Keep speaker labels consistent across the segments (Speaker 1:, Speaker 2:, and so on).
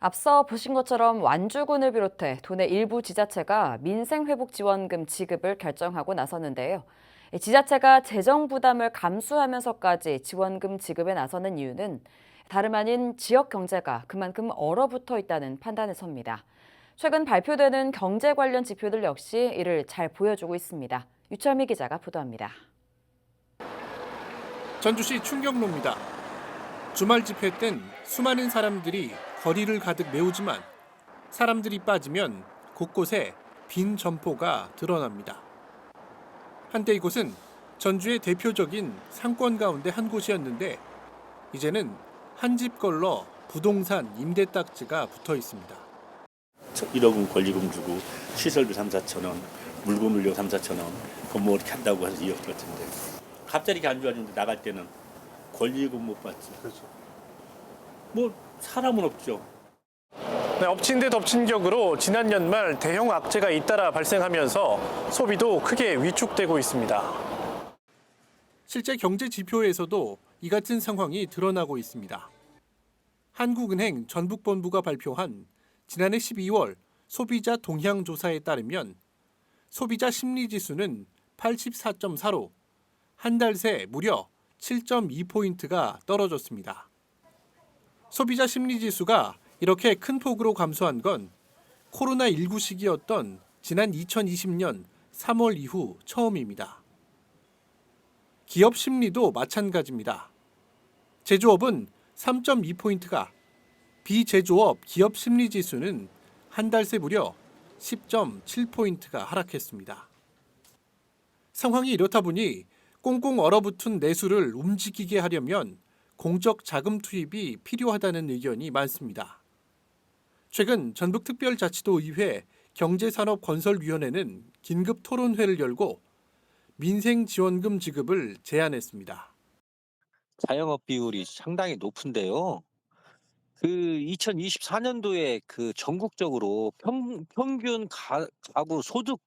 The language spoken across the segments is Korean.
Speaker 1: 앞서 보신 것처럼 완주군을 비롯해 도내 일부 지자체가 민생회복지원금 지급을 결정하고 나섰는데요. 지자체가 재정 부담을 감수하면서까지 지원금 지급에 나서는 이유는 다름 아닌 지역 경제가 그만큼 얼어붙어 있다는 판단에 섭니다. 최근 발표되는 경제 관련 지표들 역시 이를 잘 보여주고 있습니다. 유철미 기자가 보도합니다.
Speaker 2: 전주시 충격로입니다. 주말 집회 땐 수많은 사람들이 거리를 가득 메우지만 사람들이 빠지면 곳곳에 빈 점포가 드러납니다. 한때 이곳은 전주의 대표적인 상권 가운데 한 곳이었는데 이제는 한 집 걸러 부동산 임대 딱지가 붙어 있습니다.
Speaker 3: 1억 원 권리금 주고 시설비 3, 4천 원, 물건물료 3, 4천 원, 그거 뭐 이렇게 한다고 해서 2억 같은데 갑자기 이렇게 안 좋아지는데 나갈 때는 권리금 못 받지. 그렇죠. 뭐 사람은 없죠.
Speaker 4: 네, 엎친 데 덮친 격으로 지난 연말 대형 악재가 잇따라 발생하면서 소비도 크게 위축되고 있습니다.
Speaker 2: 실제 경제 지표에서도 이 같은 상황이 드러나고 있습니다. 한국은행 전북본부가 발표한 지난해 12월 소비자 동향 조사에 따르면 소비자 심리지수는 84.4로 한 달 새 무려 7.2포인트가 떨어졌습니다. 소비자 심리지수가 이렇게 큰 폭으로 감소한 건 코로나19 시기였던 지난 2020년 3월 이후 처음입니다. 기업 심리도 마찬가지입니다. 제조업은 3.2포인트가, 비제조업 기업 심리지수는 한 달 새 무려 10.7포인트가 하락했습니다. 상황이 이렇다 보니 꽁꽁 얼어붙은 내수를 움직이게 하려면 공적 자금 투입이 필요하다는 의견이 많습니다. 최근 전북특별자치도의회 경제산업건설위원회는 긴급 토론회를 열고 민생지원금 지급을 제안했습니다.
Speaker 5: 자영업 비율이 상당히 높은데요. 2024년도에 전국적으로 평균 가구 소득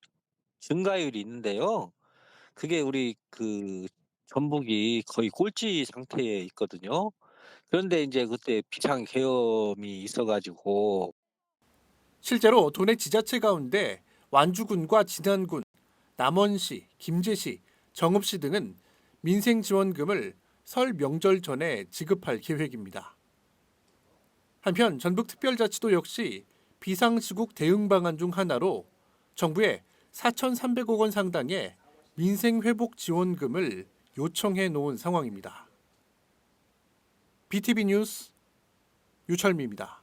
Speaker 5: 증가율이 있는데요. 그게 우리 전북이 거의 꼴찌 상태에 있거든요. 그런데 이제 그때 비상 계엄이 있어가지고
Speaker 2: 실제로 도내 지자체 가운데 완주군과 진안군, 남원시, 김제시, 정읍시 등은 민생지원금을 설 명절 전에 지급할 계획입니다. 한편 전북특별자치도 역시 비상시국 대응 방안 중 하나로 정부에 4,300억 원 상당의 민생회복지원금을 요청해 놓은 상황입니다. BTV 뉴스 유철미입니다.